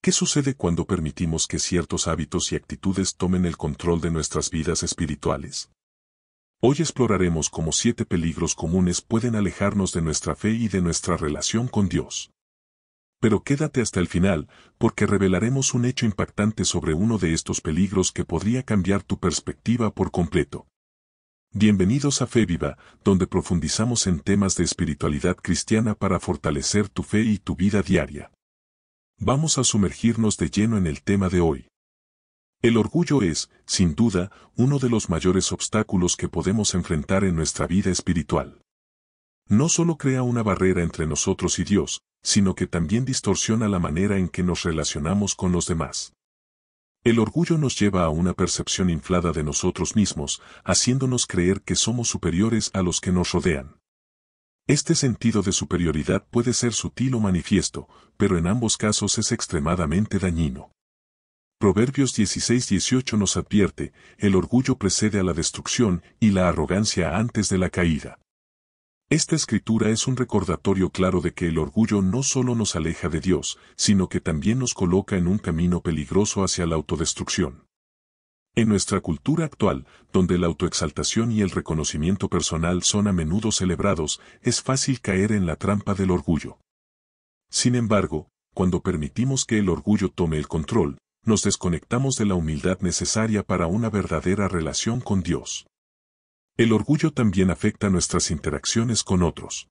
¿Qué sucede cuando permitimos que ciertos hábitos y actitudes tomen el control de nuestras vidas espirituales? Hoy exploraremos cómo 7 peligros comunes pueden alejarnos de nuestra fe y de nuestra relación con Dios. Pero quédate hasta el final, porque revelaremos un hecho impactante sobre uno de estos peligros que podría cambiar tu perspectiva por completo. Bienvenidos a Fe Viva, donde profundizamos en temas de espiritualidad cristiana para fortalecer tu fe y tu vida diaria. Vamos a sumergirnos de lleno en el tema de hoy. El orgullo es, sin duda, uno de los mayores obstáculos que podemos enfrentar en nuestra vida espiritual. No solo crea una barrera entre nosotros y Dios, sino que también distorsiona la manera en que nos relacionamos con los demás. El orgullo nos lleva a una percepción inflada de nosotros mismos, haciéndonos creer que somos superiores a los que nos rodean. Este sentido de superioridad puede ser sutil o manifiesto, pero en ambos casos es extremadamente dañino. Proverbios 16:18 nos advierte, el orgullo precede a la destrucción y la arrogancia antes de la caída. Esta escritura es un recordatorio claro de que el orgullo no solo nos aleja de Dios, sino que también nos coloca en un camino peligroso hacia la autodestrucción. En nuestra cultura actual, donde la autoexaltación y el reconocimiento personal son a menudo celebrados, es fácil caer en la trampa del orgullo. Sin embargo, cuando permitimos que el orgullo tome el control, nos desconectamos de la humildad necesaria para una verdadera relación con Dios. El orgullo también afecta nuestras interacciones con otros.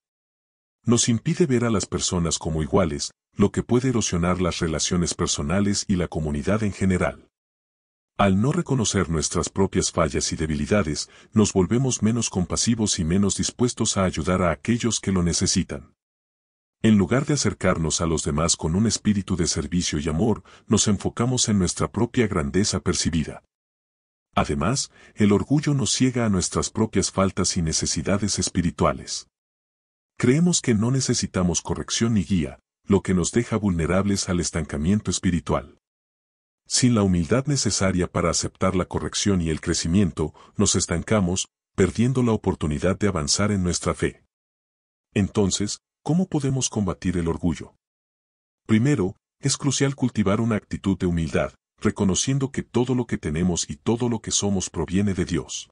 Nos impide ver a las personas como iguales, lo que puede erosionar las relaciones personales y la comunidad en general. Al no reconocer nuestras propias fallas y debilidades, nos volvemos menos compasivos y menos dispuestos a ayudar a aquellos que lo necesitan. En lugar de acercarnos a los demás con un espíritu de servicio y amor, nos enfocamos en nuestra propia grandeza percibida. Además, el orgullo nos ciega a nuestras propias faltas y necesidades espirituales. Creemos que no necesitamos corrección ni guía, lo que nos deja vulnerables al estancamiento espiritual. Sin la humildad necesaria para aceptar la corrección y el crecimiento, nos estancamos, perdiendo la oportunidad de avanzar en nuestra fe. Entonces, ¿cómo podemos combatir el orgullo? Primero, es crucial cultivar una actitud de humildad, reconociendo que todo lo que tenemos y todo lo que somos proviene de Dios.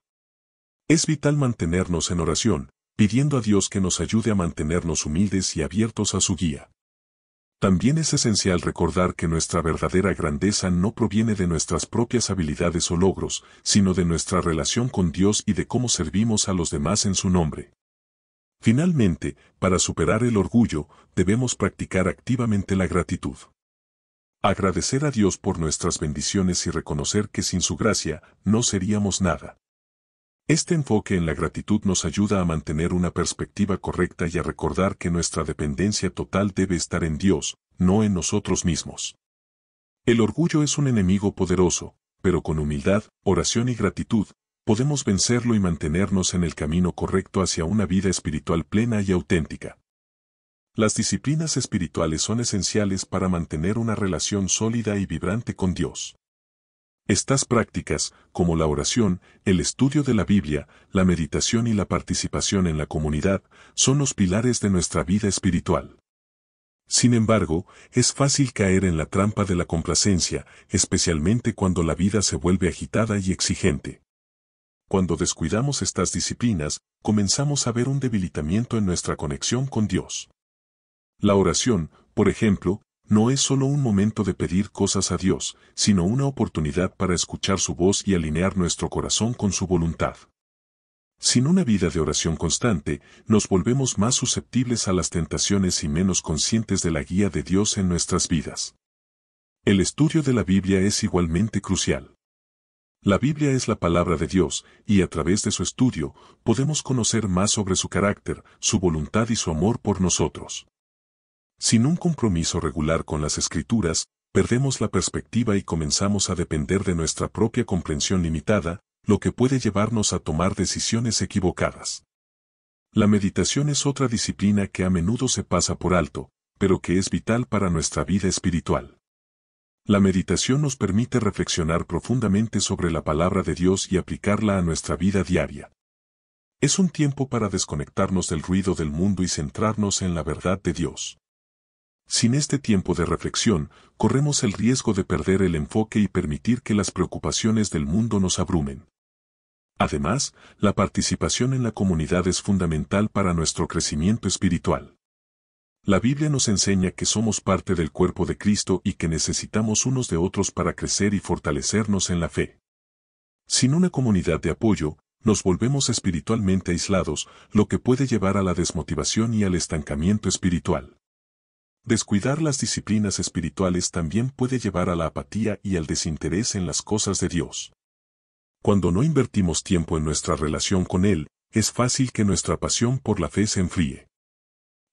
Es vital mantenernos en oración, pidiendo a Dios que nos ayude a mantenernos humildes y abiertos a su guía. También es esencial recordar que nuestra verdadera grandeza no proviene de nuestras propias habilidades o logros, sino de nuestra relación con Dios y de cómo servimos a los demás en su nombre. Finalmente, para superar el orgullo, debemos practicar activamente la gratitud. Agradecer a Dios por nuestras bendiciones y reconocer que sin su gracia, no seríamos nada. Este enfoque en la gratitud nos ayuda a mantener una perspectiva correcta y a recordar que nuestra dependencia total debe estar en Dios, no en nosotros mismos. El orgullo es un enemigo poderoso, pero con humildad, oración y gratitud, podemos vencerlo y mantenernos en el camino correcto hacia una vida espiritual plena y auténtica. Las disciplinas espirituales son esenciales para mantener una relación sólida y vibrante con Dios. Estas prácticas, como la oración, el estudio de la Biblia, la meditación y la participación en la comunidad, son los pilares de nuestra vida espiritual. Sin embargo, es fácil caer en la trampa de la complacencia, especialmente cuando la vida se vuelve agitada y exigente. Cuando descuidamos estas disciplinas, comenzamos a ver un debilitamiento en nuestra conexión con Dios. La oración, por ejemplo, no es solo un momento de pedir cosas a Dios, sino una oportunidad para escuchar su voz y alinear nuestro corazón con su voluntad. Sin una vida de oración constante, nos volvemos más susceptibles a las tentaciones y menos conscientes de la guía de Dios en nuestras vidas. El estudio de la Biblia es igualmente crucial. La Biblia es la palabra de Dios, y a través de su estudio, podemos conocer más sobre su carácter, su voluntad y su amor por nosotros. Sin un compromiso regular con las Escrituras, perdemos la perspectiva y comenzamos a depender de nuestra propia comprensión limitada, lo que puede llevarnos a tomar decisiones equivocadas. La meditación es otra disciplina que a menudo se pasa por alto, pero que es vital para nuestra vida espiritual. La meditación nos permite reflexionar profundamente sobre la palabra de Dios y aplicarla a nuestra vida diaria. Es un tiempo para desconectarnos del ruido del mundo y centrarnos en la verdad de Dios. Sin este tiempo de reflexión, corremos el riesgo de perder el enfoque y permitir que las preocupaciones del mundo nos abrumen. Además, la participación en la comunidad es fundamental para nuestro crecimiento espiritual. La Biblia nos enseña que somos parte del cuerpo de Cristo y que necesitamos unos de otros para crecer y fortalecernos en la fe. Sin una comunidad de apoyo, nos volvemos espiritualmente aislados, lo que puede llevar a la desmotivación y al estancamiento espiritual. Descuidar las disciplinas espirituales también puede llevar a la apatía y al desinterés en las cosas de Dios. Cuando no invertimos tiempo en nuestra relación con Él, es fácil que nuestra pasión por la fe se enfríe.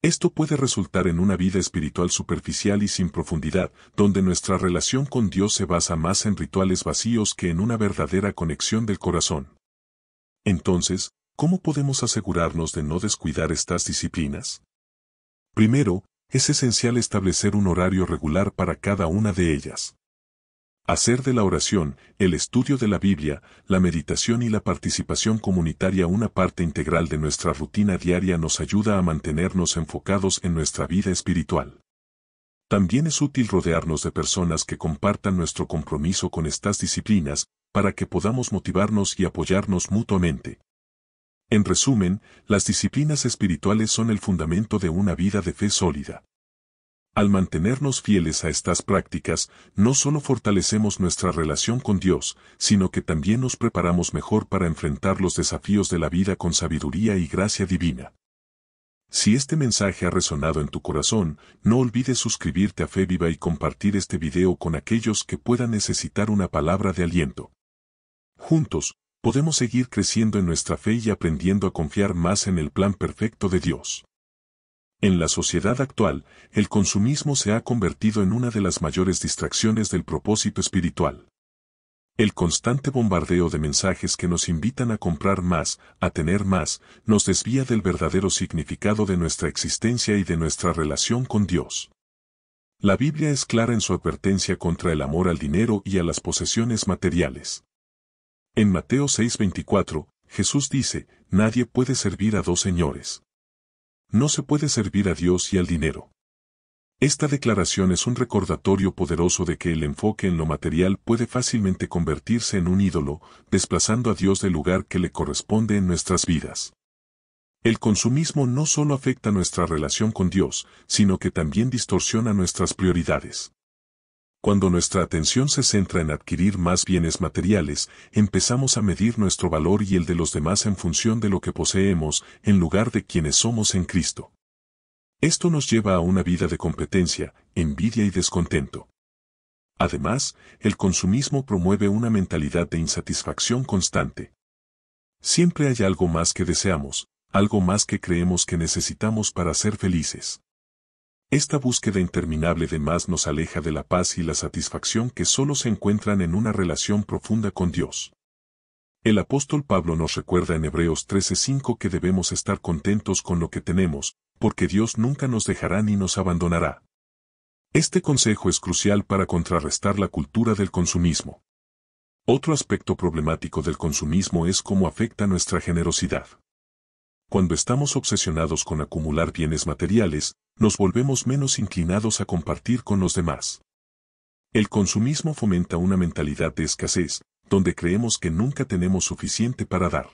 Esto puede resultar en una vida espiritual superficial y sin profundidad, donde nuestra relación con Dios se basa más en rituales vacíos que en una verdadera conexión del corazón. Entonces, ¿cómo podemos asegurarnos de no descuidar estas disciplinas? Primero, es esencial establecer un horario regular para cada una de ellas. Hacer de la oración, el estudio de la Biblia, la meditación y la participación comunitaria una parte integral de nuestra rutina diaria nos ayuda a mantenernos enfocados en nuestra vida espiritual. También es útil rodearnos de personas que compartan nuestro compromiso con estas disciplinas, para que podamos motivarnos y apoyarnos mutuamente. En resumen, las disciplinas espirituales son el fundamento de una vida de fe sólida. Al mantenernos fieles a estas prácticas, no solo fortalecemos nuestra relación con Dios, sino que también nos preparamos mejor para enfrentar los desafíos de la vida con sabiduría y gracia divina. Si este mensaje ha resonado en tu corazón, no olvides suscribirte a Fe Viva y compartir este video con aquellos que puedan necesitar una palabra de aliento. Juntos, podemos seguir creciendo en nuestra fe y aprendiendo a confiar más en el plan perfecto de Dios. En la sociedad actual, el consumismo se ha convertido en una de las mayores distracciones del propósito espiritual. El constante bombardeo de mensajes que nos invitan a comprar más, a tener más, nos desvía del verdadero significado de nuestra existencia y de nuestra relación con Dios. La Biblia es clara en su advertencia contra el amor al dinero y a las posesiones materiales. En Mateo 6:24, Jesús dice, nadie puede servir a dos señores. No se puede servir a Dios y al dinero. Esta declaración es un recordatorio poderoso de que el enfoque en lo material puede fácilmente convertirse en un ídolo, desplazando a Dios del lugar que le corresponde en nuestras vidas. El consumismo no solo afecta nuestra relación con Dios, sino que también distorsiona nuestras prioridades. Cuando nuestra atención se centra en adquirir más bienes materiales, empezamos a medir nuestro valor y el de los demás en función de lo que poseemos, en lugar de quienes somos en Cristo. Esto nos lleva a una vida de competencia, envidia y descontento. Además, el consumismo promueve una mentalidad de insatisfacción constante. Siempre hay algo más que deseamos, algo más que creemos que necesitamos para ser felices. Esta búsqueda interminable de más nos aleja de la paz y la satisfacción que solo se encuentran en una relación profunda con Dios. El apóstol Pablo nos recuerda en Hebreos 13:5 que debemos estar contentos con lo que tenemos, porque Dios nunca nos dejará ni nos abandonará. Este consejo es crucial para contrarrestar la cultura del consumismo. Otro aspecto problemático del consumismo es cómo afecta nuestra generosidad. Cuando estamos obsesionados con acumular bienes materiales, nos volvemos menos inclinados a compartir con los demás. El consumismo fomenta una mentalidad de escasez, donde creemos que nunca tenemos suficiente para dar.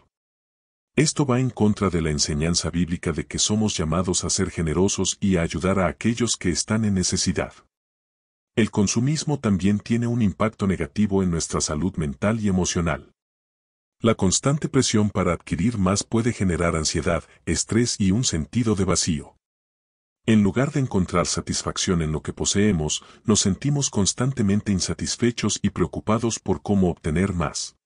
Esto va en contra de la enseñanza bíblica de que somos llamados a ser generosos y a ayudar a aquellos que están en necesidad. El consumismo también tiene un impacto negativo en nuestra salud mental y emocional. La constante presión para adquirir más puede generar ansiedad, estrés y un sentido de vacío. En lugar de encontrar satisfacción en lo que poseemos, nos sentimos constantemente insatisfechos y preocupados por cómo obtener más.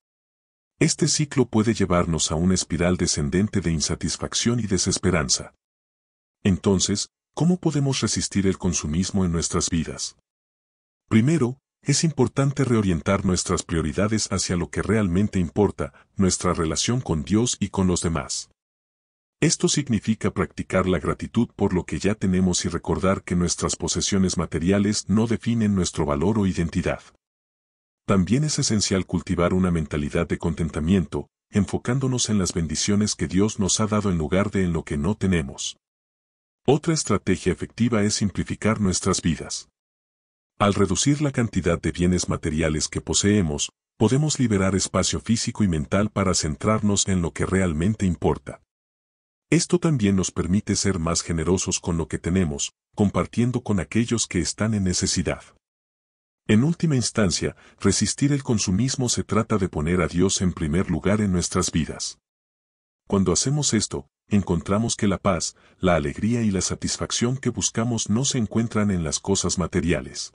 Este ciclo puede llevarnos a una espiral descendente de insatisfacción y desesperanza. Entonces, ¿cómo podemos resistir el consumismo en nuestras vidas? Primero, es importante reorientar nuestras prioridades hacia lo que realmente importa, nuestra relación con Dios y con los demás. Esto significa practicar la gratitud por lo que ya tenemos y recordar que nuestras posesiones materiales no definen nuestro valor o identidad. También es esencial cultivar una mentalidad de contentamiento, enfocándonos en las bendiciones que Dios nos ha dado en lugar de en lo que no tenemos. Otra estrategia efectiva es simplificar nuestras vidas. Al reducir la cantidad de bienes materiales que poseemos, podemos liberar espacio físico y mental para centrarnos en lo que realmente importa. Esto también nos permite ser más generosos con lo que tenemos, compartiendo con aquellos que están en necesidad. En última instancia, resistir el consumismo se trata de poner a Dios en primer lugar en nuestras vidas. Cuando hacemos esto, encontramos que la paz, la alegría y la satisfacción que buscamos no se encuentran en las cosas materiales,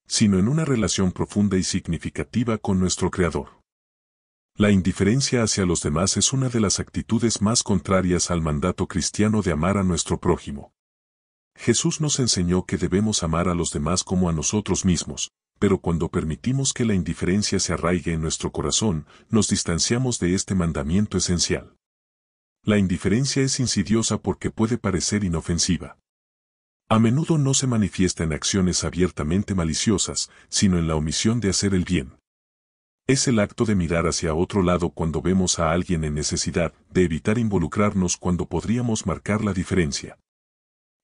sino en una relación profunda y significativa con nuestro Creador. La indiferencia hacia los demás es una de las actitudes más contrarias al mandato cristiano de amar a nuestro prójimo. Jesús nos enseñó que debemos amar a los demás como a nosotros mismos, pero cuando permitimos que la indiferencia se arraigue en nuestro corazón, nos distanciamos de este mandamiento esencial. La indiferencia es insidiosa porque puede parecer inofensiva. A menudo no se manifiesta en acciones abiertamente maliciosas, sino en la omisión de hacer el bien. Es el acto de mirar hacia otro lado cuando vemos a alguien en necesidad, de evitar involucrarnos cuando podríamos marcar la diferencia.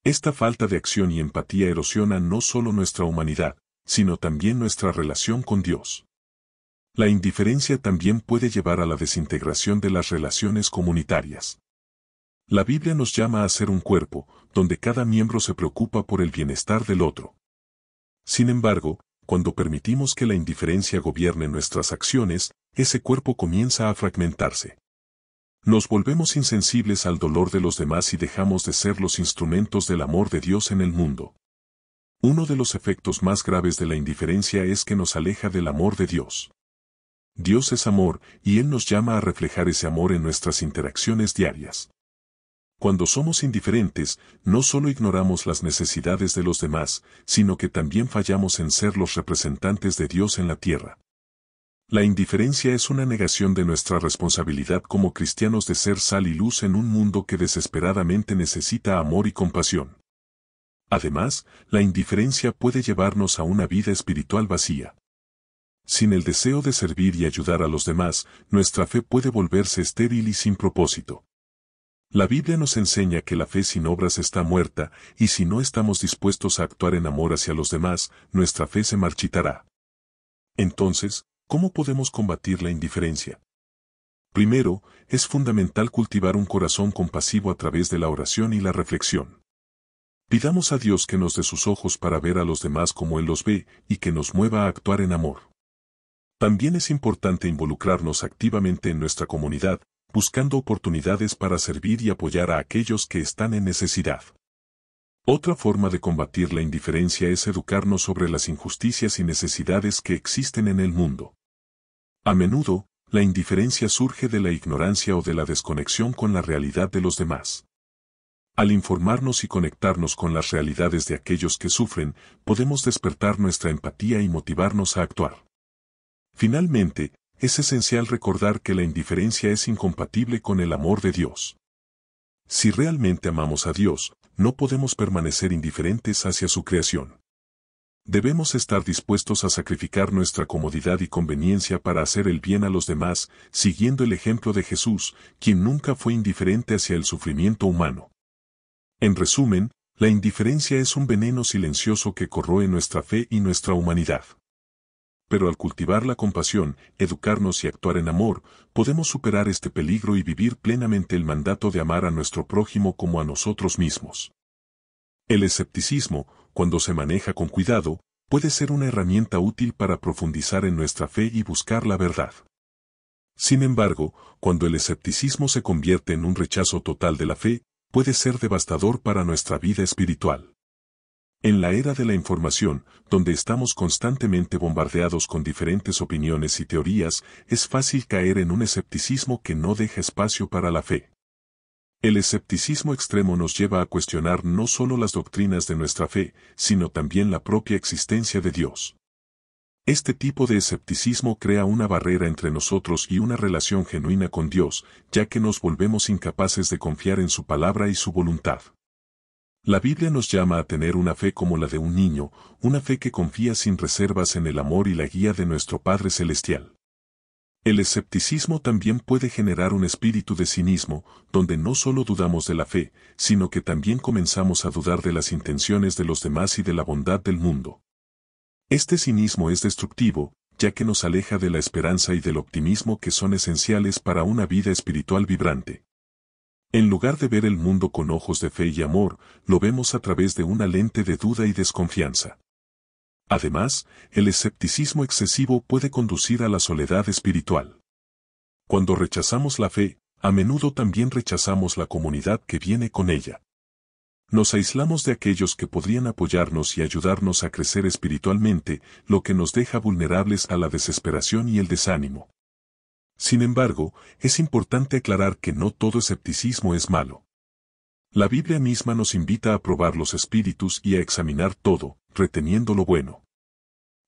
Esta falta de acción y empatía erosiona no solo nuestra humanidad, sino también nuestra relación con Dios. La indiferencia también puede llevar a la desintegración de las relaciones comunitarias. La Biblia nos llama a ser un cuerpo, donde cada miembro se preocupa por el bienestar del otro. Sin embargo, cuando permitimos que la indiferencia gobierne nuestras acciones, ese cuerpo comienza a fragmentarse. Nos volvemos insensibles al dolor de los demás y dejamos de ser los instrumentos del amor de Dios en el mundo. Uno de los efectos más graves de la indiferencia es que nos aleja del amor de Dios. Dios es amor, y Él nos llama a reflejar ese amor en nuestras interacciones diarias. Cuando somos indiferentes, no solo ignoramos las necesidades de los demás, sino que también fallamos en ser los representantes de Dios en la tierra. La indiferencia es una negación de nuestra responsabilidad como cristianos de ser sal y luz en un mundo que desesperadamente necesita amor y compasión. Además, la indiferencia puede llevarnos a una vida espiritual vacía. Sin el deseo de servir y ayudar a los demás, nuestra fe puede volverse estéril y sin propósito. La Biblia nos enseña que la fe sin obras está muerta, y si no estamos dispuestos a actuar en amor hacia los demás, nuestra fe se marchitará. Entonces, ¿cómo podemos combatir la indiferencia? Primero, es fundamental cultivar un corazón compasivo a través de la oración y la reflexión. Pidamos a Dios que nos dé sus ojos para ver a los demás como Él los ve, y que nos mueva a actuar en amor. También es importante involucrarnos activamente en nuestra comunidad, buscando oportunidades para servir y apoyar a aquellos que están en necesidad. Otra forma de combatir la indiferencia es educarnos sobre las injusticias y necesidades que existen en el mundo. A menudo, la indiferencia surge de la ignorancia o de la desconexión con la realidad de los demás. Al informarnos y conectarnos con las realidades de aquellos que sufren, podemos despertar nuestra empatía y motivarnos a actuar. Finalmente, es esencial recordar que la indiferencia es incompatible con el amor de Dios. Si realmente amamos a Dios, no podemos permanecer indiferentes hacia su creación. Debemos estar dispuestos a sacrificar nuestra comodidad y conveniencia para hacer el bien a los demás, siguiendo el ejemplo de Jesús, quien nunca fue indiferente hacia el sufrimiento humano. En resumen, la indiferencia es un veneno silencioso que corroe nuestra fe y nuestra humanidad. Pero al cultivar la compasión, educarnos y actuar en amor, podemos superar este peligro y vivir plenamente el mandato de amar a nuestro prójimo como a nosotros mismos. El escepticismo, cuando se maneja con cuidado, puede ser una herramienta útil para profundizar en nuestra fe y buscar la verdad. Sin embargo, cuando el escepticismo se convierte en un rechazo total de la fe, puede ser devastador para nuestra vida espiritual. En la era de la información, donde estamos constantemente bombardeados con diferentes opiniones y teorías, es fácil caer en un escepticismo que no deja espacio para la fe. El escepticismo extremo nos lleva a cuestionar no solo las doctrinas de nuestra fe, sino también la propia existencia de Dios. Este tipo de escepticismo crea una barrera entre nosotros y una relación genuina con Dios, ya que nos volvemos incapaces de confiar en su palabra y su voluntad. La Biblia nos llama a tener una fe como la de un niño, una fe que confía sin reservas en el amor y la guía de nuestro Padre Celestial. El escepticismo también puede generar un espíritu de cinismo, donde no solo dudamos de la fe, sino que también comenzamos a dudar de las intenciones de los demás y de la bondad del mundo. Este cinismo es destructivo, ya que nos aleja de la esperanza y del optimismo que son esenciales para una vida espiritual vibrante. En lugar de ver el mundo con ojos de fe y amor, lo vemos a través de una lente de duda y desconfianza. Además, el escepticismo excesivo puede conducir a la soledad espiritual. Cuando rechazamos la fe, a menudo también rechazamos la comunidad que viene con ella. Nos aislamos de aquellos que podrían apoyarnos y ayudarnos a crecer espiritualmente, lo que nos deja vulnerables a la desesperación y el desánimo. Sin embargo, es importante aclarar que no todo escepticismo es malo. La Biblia misma nos invita a probar los espíritus y a examinar todo, reteniendo lo bueno.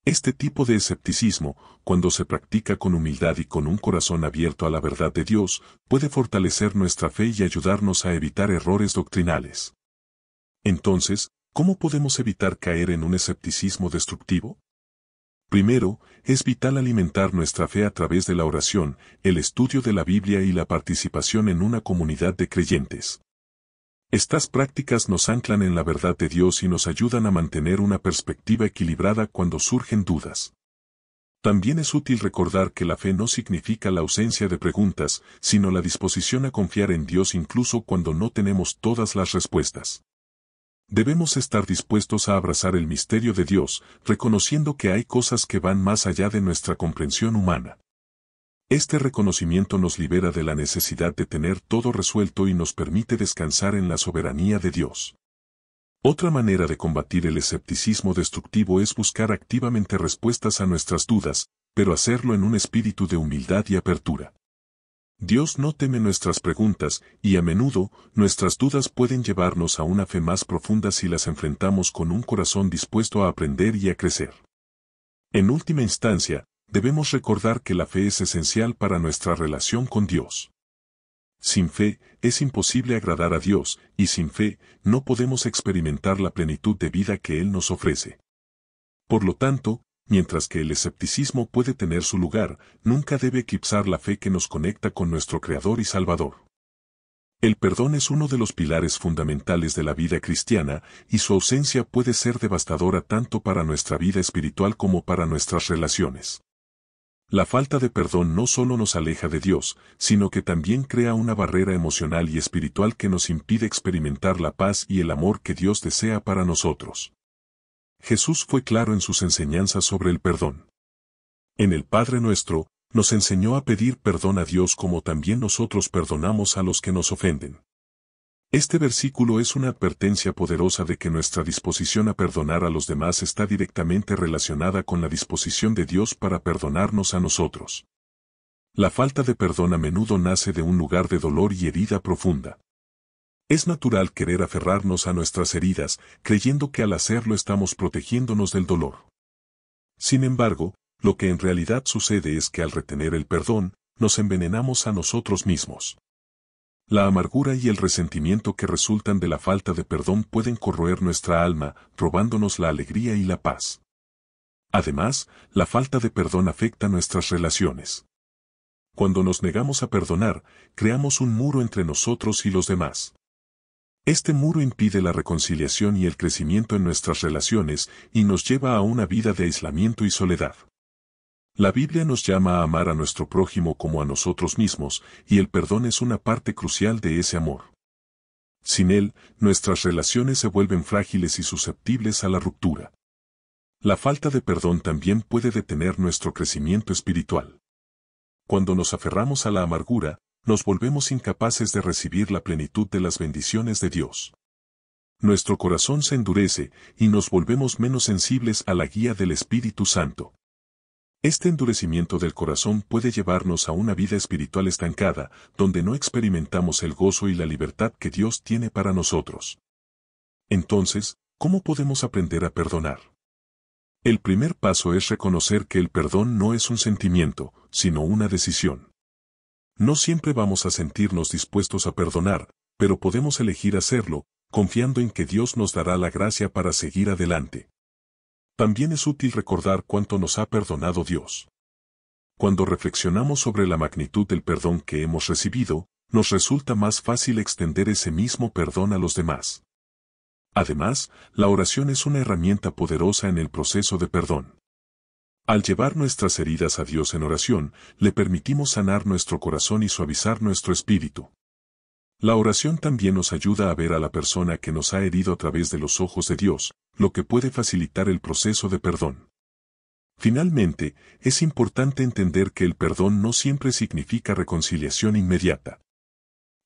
Este tipo de escepticismo, cuando se practica con humildad y con un corazón abierto a la verdad de Dios, puede fortalecer nuestra fe y ayudarnos a evitar errores doctrinales. Entonces, ¿cómo podemos evitar caer en un escepticismo destructivo? Primero, es vital alimentar nuestra fe a través de la oración, el estudio de la Biblia y la participación en una comunidad de creyentes. Estas prácticas nos anclan en la verdad de Dios y nos ayudan a mantener una perspectiva equilibrada cuando surgen dudas. También es útil recordar que la fe no significa la ausencia de preguntas, sino la disposición a confiar en Dios incluso cuando no tenemos todas las respuestas. Debemos estar dispuestos a abrazar el misterio de Dios, reconociendo que hay cosas que van más allá de nuestra comprensión humana. Este reconocimiento nos libera de la necesidad de tener todo resuelto y nos permite descansar en la soberanía de Dios. Otra manera de combatir el escepticismo destructivo es buscar activamente respuestas a nuestras dudas, pero hacerlo en un espíritu de humildad y apertura. Dios no teme nuestras preguntas, y a menudo, nuestras dudas pueden llevarnos a una fe más profunda si las enfrentamos con un corazón dispuesto a aprender y a crecer. En última instancia, debemos recordar que la fe es esencial para nuestra relación con Dios. Sin fe, es imposible agradar a Dios, y sin fe, no podemos experimentar la plenitud de vida que Él nos ofrece. Por lo tanto, mientras que el escepticismo puede tener su lugar, nunca debe eclipsar la fe que nos conecta con nuestro Creador y Salvador. El perdón es uno de los pilares fundamentales de la vida cristiana, y su ausencia puede ser devastadora tanto para nuestra vida espiritual como para nuestras relaciones. La falta de perdón no solo nos aleja de Dios, sino que también crea una barrera emocional y espiritual que nos impide experimentar la paz y el amor que Dios desea para nosotros. Jesús fue claro en sus enseñanzas sobre el perdón. En el Padre Nuestro, nos enseñó a pedir perdón a Dios como también nosotros perdonamos a los que nos ofenden. Este versículo es una advertencia poderosa de que nuestra disposición a perdonar a los demás está directamente relacionada con la disposición de Dios para perdonarnos a nosotros. La falta de perdón a menudo nace de un lugar de dolor y herida profunda. Es natural querer aferrarnos a nuestras heridas, creyendo que al hacerlo estamos protegiéndonos del dolor. Sin embargo, lo que en realidad sucede es que al retener el perdón, nos envenenamos a nosotros mismos. La amargura y el resentimiento que resultan de la falta de perdón pueden corroer nuestra alma, robándonos la alegría y la paz. Además, la falta de perdón afecta nuestras relaciones. Cuando nos negamos a perdonar, creamos un muro entre nosotros y los demás. Este muro impide la reconciliación y el crecimiento en nuestras relaciones y nos lleva a una vida de aislamiento y soledad. La Biblia nos llama a amar a nuestro prójimo como a nosotros mismos, y el perdón es una parte crucial de ese amor. Sin él, nuestras relaciones se vuelven frágiles y susceptibles a la ruptura. La falta de perdón también puede detener nuestro crecimiento espiritual. Cuando nos aferramos a la amargura, nos volvemos incapaces de recibir la plenitud de las bendiciones de Dios. Nuestro corazón se endurece y nos volvemos menos sensibles a la guía del Espíritu Santo. Este endurecimiento del corazón puede llevarnos a una vida espiritual estancada, donde no experimentamos el gozo y la libertad que Dios tiene para nosotros. Entonces, ¿cómo podemos aprender a perdonar? El primer paso es reconocer que el perdón no es un sentimiento, sino una decisión. No siempre vamos a sentirnos dispuestos a perdonar, pero podemos elegir hacerlo, confiando en que Dios nos dará la gracia para seguir adelante. También es útil recordar cuánto nos ha perdonado Dios. Cuando reflexionamos sobre la magnitud del perdón que hemos recibido, nos resulta más fácil extender ese mismo perdón a los demás. Además, la oración es una herramienta poderosa en el proceso de perdón. Al llevar nuestras heridas a Dios en oración, le permitimos sanar nuestro corazón y suavizar nuestro espíritu. La oración también nos ayuda a ver a la persona que nos ha herido a través de los ojos de Dios, lo que puede facilitar el proceso de perdón. Finalmente, es importante entender que el perdón no siempre significa reconciliación inmediata.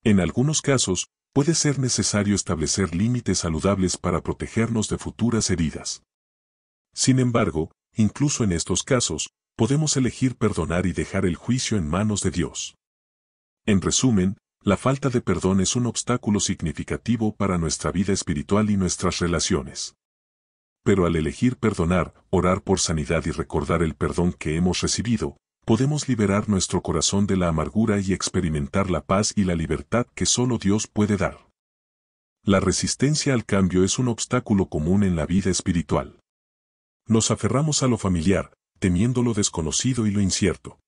En algunos casos, puede ser necesario establecer límites saludables para protegernos de futuras heridas. Sin embargo, incluso en estos casos, podemos elegir perdonar y dejar el juicio en manos de Dios. En resumen, la falta de perdón es un obstáculo significativo para nuestra vida espiritual y nuestras relaciones. Pero al elegir perdonar, orar por sanidad y recordar el perdón que hemos recibido, podemos liberar nuestro corazón de la amargura y experimentar la paz y la libertad que solo Dios puede dar. La resistencia al cambio es un obstáculo común en la vida espiritual. Nos aferramos a lo familiar, temiendo lo desconocido y lo incierto.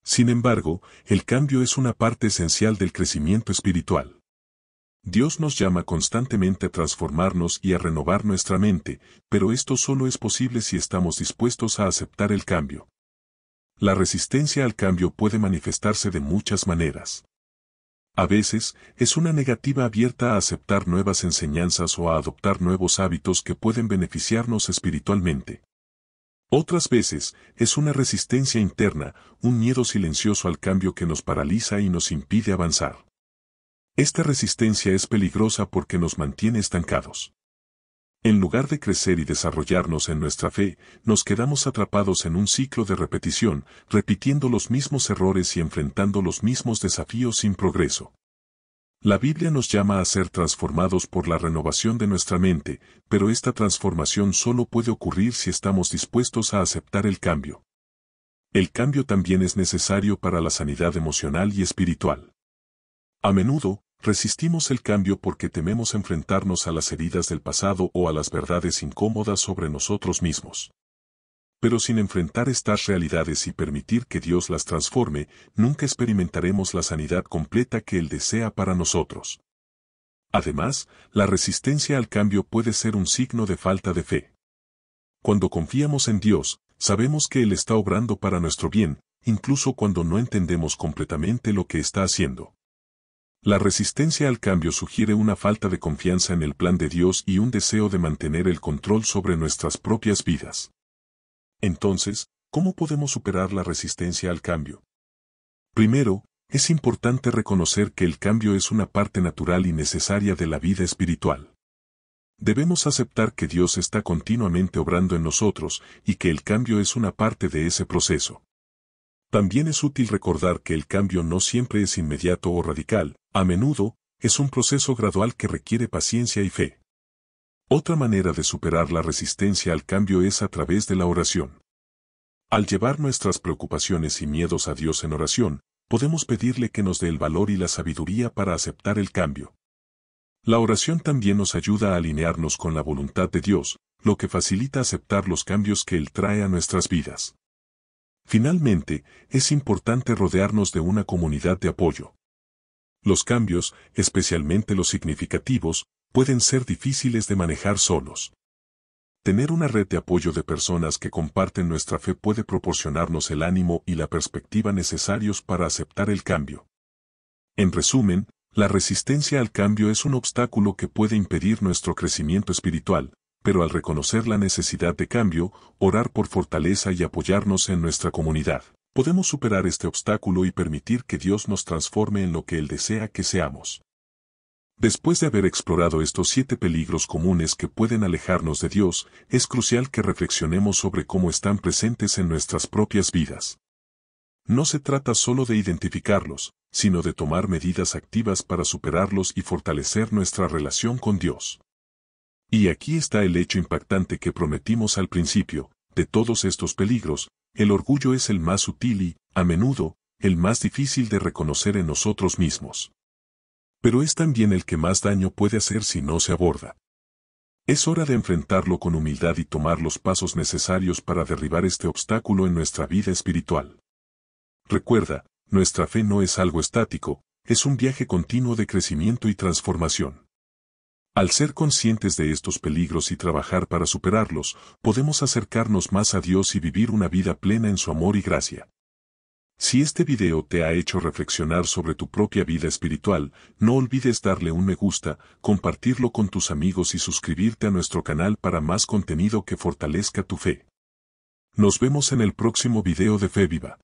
Sin embargo, el cambio es una parte esencial del crecimiento espiritual. Dios nos llama constantemente a transformarnos y a renovar nuestra mente, pero esto solo es posible si estamos dispuestos a aceptar el cambio. La resistencia al cambio puede manifestarse de muchas maneras. A veces, es una negativa abierta a aceptar nuevas enseñanzas o a adoptar nuevos hábitos que pueden beneficiarnos espiritualmente. Otras veces, es una resistencia interna, un miedo silencioso al cambio que nos paraliza y nos impide avanzar. Esta resistencia es peligrosa porque nos mantiene estancados. En lugar de crecer y desarrollarnos en nuestra fe, nos quedamos atrapados en un ciclo de repetición, repitiendo los mismos errores y enfrentando los mismos desafíos sin progreso. La Biblia nos llama a ser transformados por la renovación de nuestra mente, pero esta transformación solo puede ocurrir si estamos dispuestos a aceptar el cambio. El cambio también es necesario para la sanidad emocional y espiritual. A menudo, resistimos el cambio porque tememos enfrentarnos a las heridas del pasado o a las verdades incómodas sobre nosotros mismos. Pero sin enfrentar estas realidades y permitir que Dios las transforme, nunca experimentaremos la sanidad completa que Él desea para nosotros. Además, la resistencia al cambio puede ser un signo de falta de fe. Cuando confiamos en Dios, sabemos que Él está obrando para nuestro bien, incluso cuando no entendemos completamente lo que está haciendo. La resistencia al cambio sugiere una falta de confianza en el plan de Dios y un deseo de mantener el control sobre nuestras propias vidas. Entonces, ¿cómo podemos superar la resistencia al cambio? Primero, es importante reconocer que el cambio es una parte natural y necesaria de la vida espiritual. Debemos aceptar que Dios está continuamente obrando en nosotros y que el cambio es una parte de ese proceso. También es útil recordar que el cambio no siempre es inmediato o radical, a menudo, es un proceso gradual que requiere paciencia y fe. Otra manera de superar la resistencia al cambio es a través de la oración. Al llevar nuestras preocupaciones y miedos a Dios en oración, podemos pedirle que nos dé el valor y la sabiduría para aceptar el cambio. La oración también nos ayuda a alinearnos con la voluntad de Dios, lo que facilita aceptar los cambios que Él trae a nuestras vidas. Finalmente, es importante rodearnos de una comunidad de apoyo. Los cambios, especialmente los significativos, pueden ser difíciles de manejar solos. Tener una red de apoyo de personas que comparten nuestra fe puede proporcionarnos el ánimo y la perspectiva necesarios para aceptar el cambio. En resumen, la resistencia al cambio es un obstáculo que puede impedir nuestro crecimiento espiritual, pero al reconocer la necesidad de cambio, orar por fortaleza y apoyarnos en nuestra comunidad, podemos superar este obstáculo y permitir que Dios nos transforme en lo que Él desea que seamos. Después de haber explorado estos 7 peligros comunes que pueden alejarnos de Dios, es crucial que reflexionemos sobre cómo están presentes en nuestras propias vidas. No se trata solo de identificarlos, sino de tomar medidas activas para superarlos y fortalecer nuestra relación con Dios. Y aquí está el hecho impactante que prometimos al principio: de todos estos peligros, el orgullo es el más sutil y, a menudo, el más difícil de reconocer en nosotros mismos. Pero es también el que más daño puede hacer si no se aborda. Es hora de enfrentarlo con humildad y tomar los pasos necesarios para derribar este obstáculo en nuestra vida espiritual. Recuerda, nuestra fe no es algo estático, es un viaje continuo de crecimiento y transformación. Al ser conscientes de estos peligros y trabajar para superarlos, podemos acercarnos más a Dios y vivir una vida plena en su amor y gracia. Si este video te ha hecho reflexionar sobre tu propia vida espiritual, no olvides darle un me gusta, compartirlo con tus amigos y suscribirte a nuestro canal para más contenido que fortalezca tu fe. Nos vemos en el próximo video de Fe Viva.